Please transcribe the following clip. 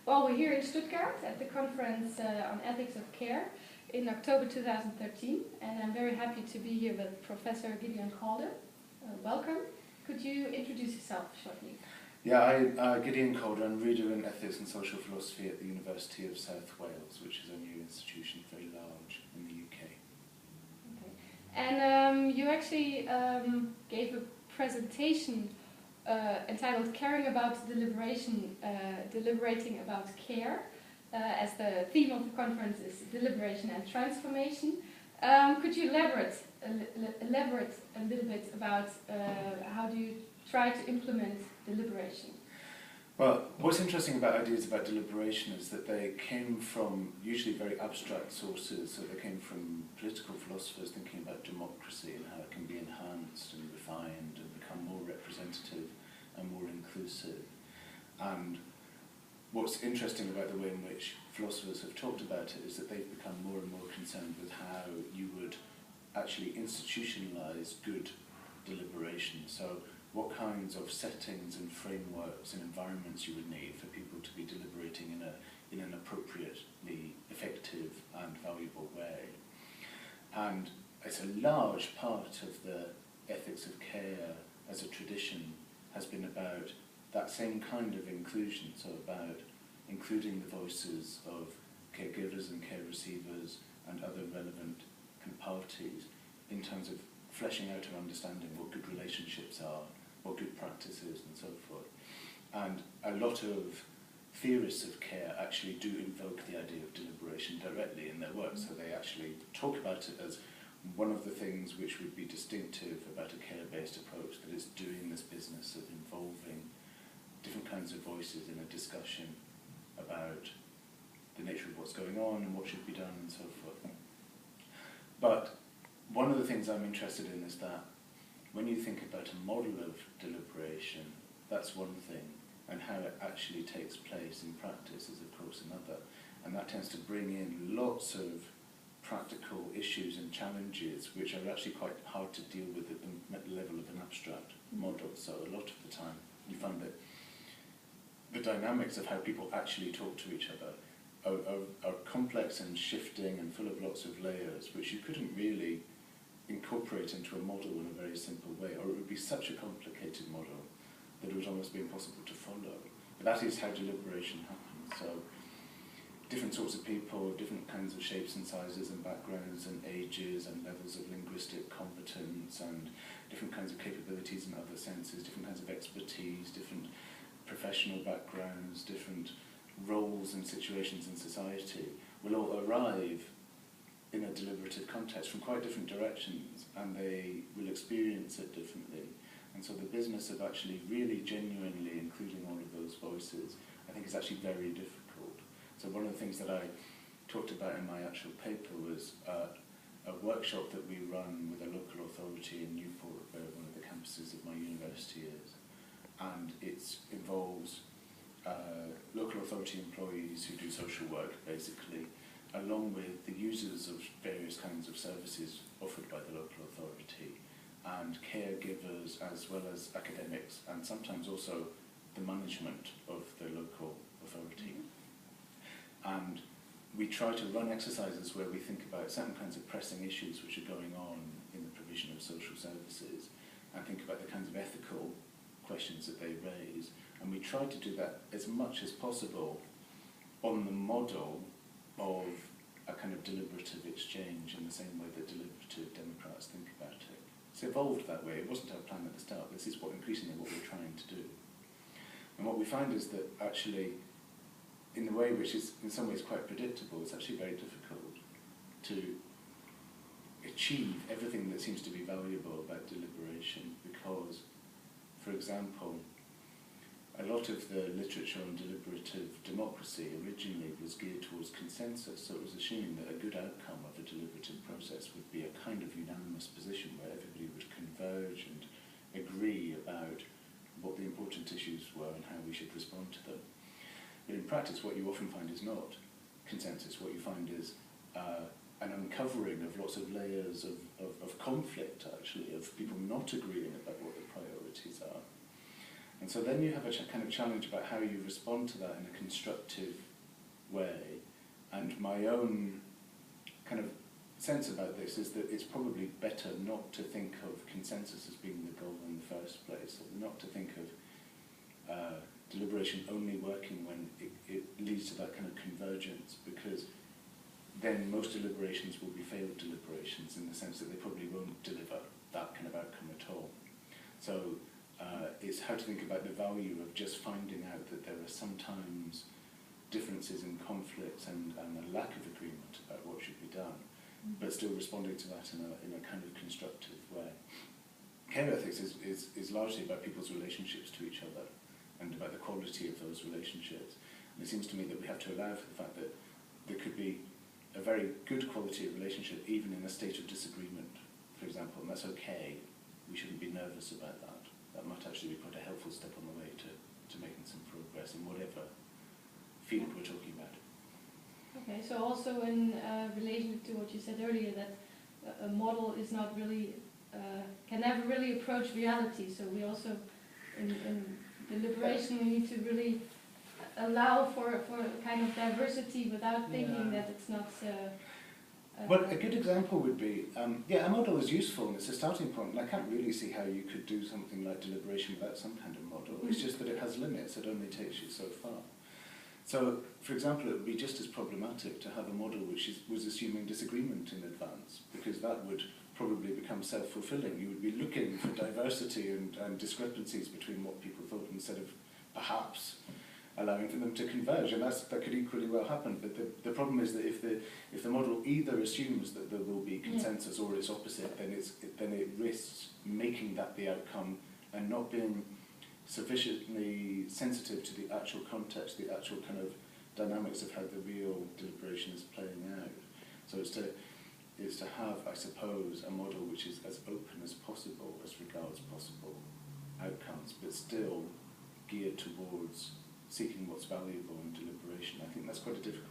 Well, we're here in Stuttgart at the conference on ethics of care in October 2013, and I'm very happy to be here with Professor Gideon Calder. Welcome. Could you introduce yourself shortly? Yeah, I'm Gideon Calder. I'm Reader in Ethics and Social Philosophy at the University of South Wales, which is a new institution, very large in the UK. Okay. And you actually gave a presentation entitled Caring About Deliberation, Deliberating About Care, as the theme of the conference is Deliberation and Transformation. Could you elaborate a little bit about how do you try to implement deliberation? Well, what's interesting about ideas about deliberation is that they came from usually very abstract sources. So they came from political philosophers thinking about democracy and how it can be enhanced and refined and become more representative and more inclusive. And what's interesting about the way in which philosophers have talked about it is that they've become more and more concerned with how you would actually institutionalize good deliberation. So what kinds of settings and frameworks and environments you would need for people to be deliberating in an appropriately effective and valuable way. And it's a large part of the ethics of care as a tradition has been about that same kind of inclusion, so about including the voices of caregivers and care receivers and other relevant parties in terms of fleshing out and understanding what good relationships are, what good practices and so forth. And a lot of theorists of care actually do invoke the idea of deliberation directly in their work, so they actually talk about it as one of the things which would be distinctive about a care-based approach, that is doing this business of involving different kinds of voices in a discussion about the nature of what's going on and what should be done and so forth. But one of the things I'm interested in is that when you think about a model of deliberation, that's one thing, and how it actually takes place in practice is of course another. And that tends to bring in lots of practical issues and challenges which are actually quite hard to deal with at the level of an abstract model. So a lot of the time you find that the dynamics of how people actually talk to each other are complex and shifting and full of lots of layers which you couldn't really incorporate into a model in a very simple way, or it would be such a complicated model that it would almost be impossible to follow. But that is how deliberation happens. So different sorts of people, different kinds of shapes and sizes and backgrounds and ages and levels of linguistic competence and different kinds of capabilities in other senses, different kinds of expertise, different professional backgrounds, different roles and situations in society will all arrive in a deliberative context from quite different directions, and they will experience it differently. And so the business of actually really genuinely including all of those voices, I think, is actually very difficult. So one of the things that I talked about in my actual paper was a workshop that we run with a local authority in Newport, where one of the campuses of my university is. And it involves local authority employees who do social work, basically, along with the users of various kinds of services offered by the local authority, and caregivers as well as academics, and sometimes also the management of the local authority. And we try to run exercises where we think about certain kinds of pressing issues which are going on in the provision of social services, and think about the kinds of ethical questions that they raise. And we try to do that as much as possible on the model of a kind of deliberative exchange in the same way that deliberative democrats think about it. It's evolved that way. It wasn't our plan at the start. This is increasingly what we're trying to do. And what we find is that actually, in a way which is in some ways quite predictable, it's actually very difficult to achieve everything that seems to be valuable about deliberation because, for example, a lot of the literature on deliberative democracy originally was geared towards consensus, so it was assuming that a good outcome of a deliberative process would be a kind of unanimous position where everybody would converge and agree about what the important issues were and how we should respond to them. But in practice, what you often find is not consensus. What you find is an uncovering of lots of layers of conflict, actually, of people not agreeing about what the priorities are. And so then you have a kind of challenge about how you respond to that in a constructive way. And my own kind of sense about this is that it's probably better not to think of consensus as being the goal in the first place, not to think of deliberation only working when it leads to that kind of convergence, because then most deliberations will be failed deliberations in the sense that they probably won't deliver that kind of outcome at all. So it's how to think about the value of just finding out that there are sometimes differences and conflicts and a lack of agreement about what should be done, but still responding to that in a kind of constructive way. Care ethics is largely about people's relationships to each other and about the quality of those relationships. And it seems to me that we have to allow for the fact that there could be a very good quality of relationship even in a state of disagreement, for example, and that's okay. We shouldn't be nervous about that. That might actually be quite a helpful step on the way to making some progress in whatever field we're talking about. Okay, so also in relation to what you said earlier, that a model is not really, can never really approach reality. So we also, in deliberation, we need to really allow for a kind of diversity without thinking that it's not... Well, a good example would be, a model is useful and it's a starting point, and I can't really see how you could do something like deliberation without some kind of model. It's just that it has limits, it only takes you so far. So, for example, it would be just as problematic to have a model which was assuming disagreement in advance, because that would probably become self-fulfilling. You would be looking for diversity and discrepancies between what people thought instead of perhaps allowing for them to converge, and that could equally well happen. But the problem is that if the model either assumes that there will be consensus or its opposite, then it risks making that the outcome and not being sufficiently sensitive to the actual context, the actual kind of dynamics of how the real deliberation is playing out. So it's to have, I suppose, a model which is as open as possible as regards possible outcomes, but still geared towards seeking what's valuable in deliberation. I think that's quite a difficult